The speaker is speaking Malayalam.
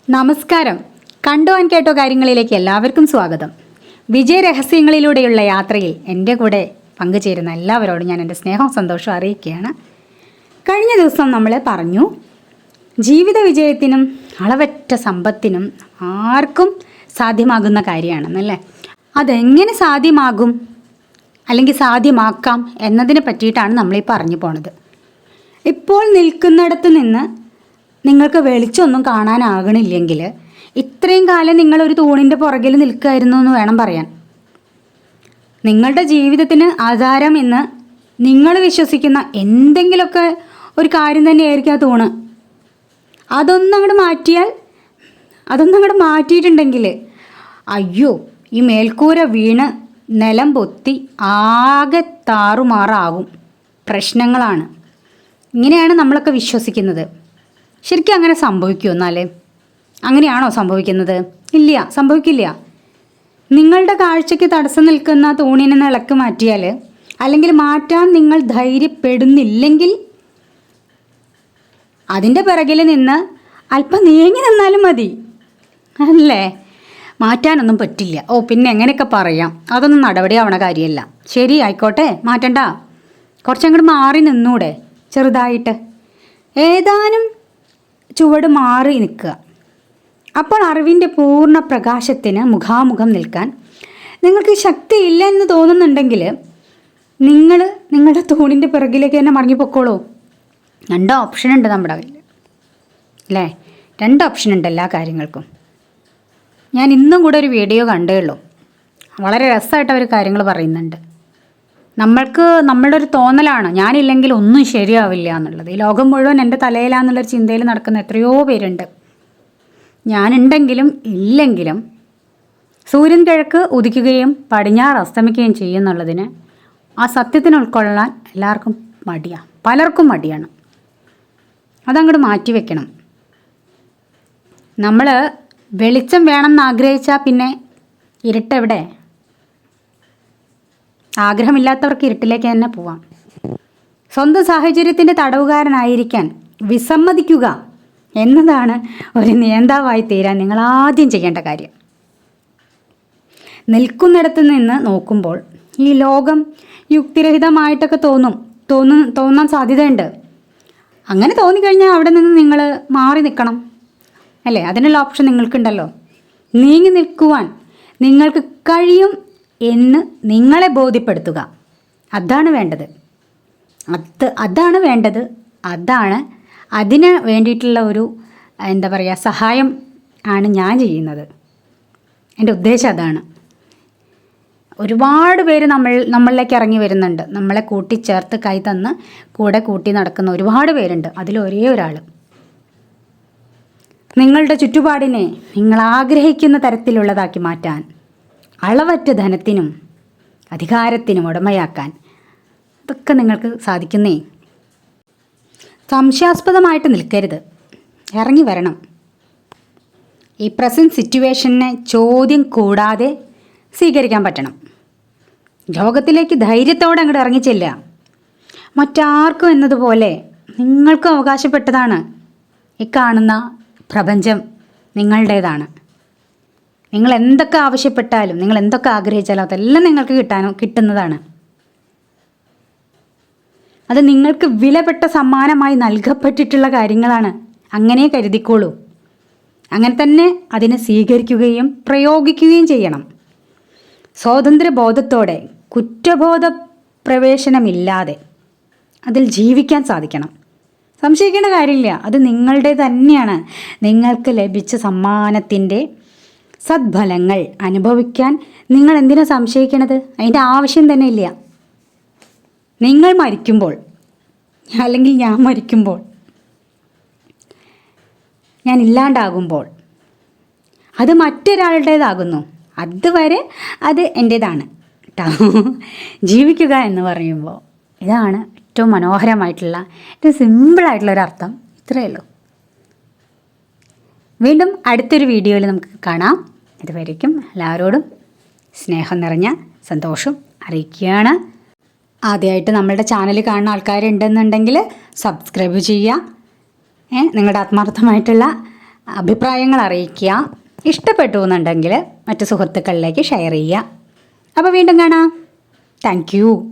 നമസ്കാരം. കണ്ടോ ആൻ കേട്ടോ കാര്യങ്ങളിലേക്ക് എല്ലാവർക്കും സ്വാഗതം. വിജയരഹസ്യങ്ങളിലൂടെയുള്ള യാത്രയിൽ എൻ്റെ കൂടെ പങ്കുചേരുന്ന എല്ലാവരോടും ഞാൻ എൻ്റെ സ്നേഹവും സന്തോഷവും അറിയിക്കുകയാണ്. കഴിഞ്ഞ ദിവസം നമ്മൾ പറഞ്ഞു, ജീവിത വിജയത്തിനും അളവറ്റ സമ്പത്തിനും ആർക്കും സാധ്യമാകുന്ന കാര്യമാണെന്നല്ലേ. അതെങ്ങനെ സാധ്യമാകും അല്ലെങ്കിൽ സാധ്യമാക്കാം എന്നതിനെ പറ്റിയിട്ടാണ് നമ്മളീ പറഞ്ഞു പോണത്. ഇപ്പോൾ നിൽക്കുന്നിടത്ത് നിന്ന് നിങ്ങൾക്ക് വെളിച്ചമൊന്നും കാണാനാകണില്ലെങ്കിൽ ഇത്രയും കാലം നിങ്ങളൊരു തൂണിൻ്റെ പുറകിൽ നിൽക്കുമായിരുന്നു എന്ന് വേണം പറയാൻ. നിങ്ങളുടെ ജീവിതത്തിന് ആധാരം എന്ന് നിങ്ങൾ വിശ്വസിക്കുന്ന എന്തെങ്കിലുമൊക്കെ ഒരു കാര്യം തന്നെയായിരിക്കും ആ തൂണ്. അതൊന്നങ്ങോട്ട് മാറ്റിയിട്ടുണ്ടെങ്കിൽ അയ്യോ, ഈ മേൽക്കൂര വീണ് നിലം പൊത്തി ആകെ താറുമാറാകും, പ്രശ്നങ്ങളാണ്. ഇങ്ങനെയാണ് നമ്മളൊക്കെ വിശ്വസിക്കുന്നത്. ശരിക്കും അങ്ങനെ സംഭവിക്കുമോ? എന്നാലേ അങ്ങനെയാണോ സംഭവിക്കുന്നത്? ഇല്ല, സംഭവിക്കില്ല. നിങ്ങളുടെ കാഴ്ചയ്ക്ക് തടസ്സം നിൽക്കുന്ന തൂണിനെ നിലക്ക് മാറ്റിയാൽ, അല്ലെങ്കിൽ മാറ്റാൻ നിങ്ങൾ ധൈര്യപ്പെടുന്നില്ലെങ്കിൽ അതിൻ്റെ പിറകിൽ നിന്ന് അല്പം നീങ്ങി നിന്നാലും മതി, അല്ലേ? മാറ്റാനൊന്നും പറ്റില്ല. പിന്നെ എങ്ങനെയൊക്കെ പറയാം, അതൊന്നും നടപടിയാവണ കാര്യമല്ല. ശരി, ആയിക്കോട്ടെ, മാറ്റണ്ട. കുറച്ചങ്ങോട്ട് മാറി നിന്നൂടെ, ചെറുതായിട്ട് ഏതാനും ചുവട് മാറി നിൽക്കുക. അപ്പോൾ അറിവിൻ്റെ പൂർണ്ണ പ്രകാശത്തിന് മുഖാമുഖം നിൽക്കാൻ നിങ്ങൾക്ക് ശക്തിയില്ല എന്ന് തോന്നുന്നുണ്ടെങ്കിൽ നിങ്ങളുടെ തൂണിൻ്റെ പിറകിലേക്ക് തന്നെ മടങ്ങിപ്പോക്കോളൂ. 2 ഓപ്ഷൻ ഉണ്ട് നമ്മുടെ കയ്യിൽ, അല്ലേ? 2 ഓപ്ഷൻ ഉണ്ട് എല്ലാ കാര്യങ്ങൾക്കും. ഞാൻ ഇന്നും കൂടെ ഒരു വീഡിയോ കണ്ടേ ഉള്ളൂ. വളരെ രസമായിട്ട് അവർ കാര്യങ്ങൾ പറയുന്നുണ്ട്. നമ്മളുടെ ഒരു തോന്നലാണ്, ഞാനില്ലെങ്കിൽ ഒന്നും ശരിയാവില്ല എന്നുള്ളത്. ഈ ലോകം മുഴുവൻ എൻ്റെ തലയിലാന്നുള്ളൊരു ചിന്തയിൽ നടക്കുന്ന എത്രയോ പേരുണ്ട്. ഞാനുണ്ടെങ്കിലും ഇല്ലെങ്കിലും സൂര്യൻ കിഴക്ക് ഉദിക്കുകയും പടിഞ്ഞാറ് അസ്തമിക്കുകയും ചെയ്യുന്നുള്ളതിന് ആ സത്യത്തിന് ഉൾക്കൊള്ളാൻ എല്ലാവർക്കും മടിയാണ്, പലർക്കും മടിയാണ്. അതങ്ങോട്ട് മാറ്റി വെക്കണം. നമ്മൾ വെളിച്ചം വേണമെന്ന് ആഗ്രഹിച്ചാൽ പിന്നെ ഇരുട്ടെവിടെ? ആഗ്രഹമില്ലാത്തവർക്ക് ഇരുട്ടിലേക്ക് തന്നെ പോവാം. സ്വന്തം സാഹചര്യത്തിൻ്റെ തടവുകാരനായിരിക്കാൻ വിസമ്മതിക്കുക എന്നതാണ് ഒരു നേതാവായി തീരാൻ നിങ്ങൾ ആദ്യം ചെയ്യേണ്ട കാര്യം. നിൽക്കുന്നിടത്ത് നിന്ന് നോക്കുമ്പോൾ ഈ ലോകം യുക്തിരഹിതമായിട്ടൊക്കെ തോന്നാൻ സാധ്യതയുണ്ട്. അങ്ങനെ തോന്നിക്കഴിഞ്ഞാൽ അവിടെ നിന്ന് നിങ്ങൾ മാറി നിൽക്കണം, അല്ലേ? അതിനുള്ള ഓപ്ഷൻ നിങ്ങൾക്കുണ്ടല്ലോ. നീങ്ങി നിൽക്കുവാൻ നിങ്ങൾക്ക് കഴിയും എന്ന് നിങ്ങളെ ബോധ്യപ്പെടുത്തുക. അതാണ് വേണ്ടത്. അതിന് വേണ്ടിയിട്ടുള്ള ഒരു സഹായം ആണ് ഞാൻ ചെയ്യുന്നത്. എൻ്റെ ഉദ്ദേശം അതാണ്. ഒരുപാട് പേര് നമ്മളിലേക്ക് ഇറങ്ങി വരുന്നുണ്ട്. നമ്മളെ കൂട്ടിച്ചേർത്ത് കൈ തന്ന് കൂടെ കൂട്ടി നടക്കുന്ന ഒരുപാട് പേരുണ്ട്. അതിലൊരേ ഒരാൾ നിങ്ങളുടെ ചുറ്റുപാടിനെ നിങ്ങൾ ആഗ്രഹിക്കുന്ന തരത്തിലുള്ളതാക്കി മാറ്റാൻ, അളവറ്റ ധനത്തിനും അധികാരത്തിനും ഉടമയാക്കാൻ ഇതൊക്കെ നിങ്ങൾക്ക് സാധിക്കുന്നേ. സംശയാസ്പദമായിട്ട് നിൽക്കരുത്, ഇറങ്ങി വരണം. ഈ പ്രസൻറ്റ് സിറ്റുവേഷനെ ചോദ്യം കൂടാതെ സ്വീകരിക്കാൻ പറ്റണം. ലോകത്തിലേക്ക് ധൈര്യത്തോടെ അങ്ങോട്ട് ഇറങ്ങിച്ചെല്ല. മറ്റാർക്കും എന്നതുപോലെ നിങ്ങൾക്കും അവകാശപ്പെട്ടതാണ്. ഈ കാണുന്ന പ്രപഞ്ചം നിങ്ങളുടേതാണ്. നിങ്ങൾ എന്തൊക്കെ ആവശ്യപ്പെട്ടാലും, നിങ്ങൾ എന്തൊക്കെ ആഗ്രഹിച്ചാലും അതെല്ലാം നിങ്ങൾക്ക് കിട്ടുന്നതാണ്. അത് നിങ്ങൾക്ക് വിലപ്പെട്ട സമ്മാനമായി നൽകപ്പെട്ടിട്ടുള്ള കാര്യങ്ങളാണ്. അങ്ങനെ കരുതിക്കോളൂ. അങ്ങനെ തന്നെ അതിനെ സ്വീകരിക്കുകയും പ്രയോഗിക്കുകയും ചെയ്യണം. സ്വാതന്ത്ര്യബോധത്തോടെ, കുറ്റബോധ പ്രവേശനമില്ലാതെ അതിൽ ജീവിക്കാൻ സാധിക്കണം. സംശയിക്കേണ്ട കാര്യമില്ല, അത് നിങ്ങളുടെ തന്നെയാണ്. നിങ്ങൾക്ക് ലഭിച്ച സമ്മാനത്തിൻ്റെ സദ്ഫലങ്ങൾ അനുഭവിക്കാൻ നിങ്ങൾ എന്തിനാ സംശയിക്കണത്? അതിൻ്റെ ആവശ്യം തന്നെ ഇല്ല. നിങ്ങൾ മരിക്കുമ്പോൾ, അല്ലെങ്കിൽ ഞാൻ മരിക്കുമ്പോൾ, ഞാൻ ഇല്ലാണ്ടാകുമ്പോൾ അത് മറ്റൊരാളുടേതാകുന്നു. അതുവരെ അത് എൻ്റേതാണ് കേട്ടോ. ജീവിക്കുക എന്ന് പറയുമ്പോൾ ഇതാണ് ഏറ്റവും മനോഹരമായിട്ടുള്ള, ഏറ്റവും സിമ്പിളായിട്ടുള്ളൊരർത്ഥം. ഇത്രയേ ഉള്ളൂ. വീണ്ടും അടുത്തൊരു വീഡിയോയിൽ നമുക്ക് കാണാം. ഇതുവരേക്കും എല്ലാവരോടും സ്നേഹം നിറഞ്ഞ സന്തോഷം അറിയിക്കുകയാണ്. ആദ്യമായിട്ട് നമ്മളുടെ ചാനൽ കാണുന്ന ആൾക്കാരുണ്ടെന്നുണ്ടെങ്കിൽ സബ്സ്ക്രൈബ് ചെയ്യുക. നിങ്ങളുടെ ആത്മാർത്ഥമായിട്ടുള്ള അഭിപ്രായങ്ങൾ അറിയിക്കുക. ഇഷ്ടപ്പെട്ടു എന്നുണ്ടെങ്കിൽ മറ്റു സുഹൃത്തുക്കളിലേക്ക് ഷെയർ ചെയ്യുക. അപ്പോൾ വീണ്ടും കാണാം. Thank you.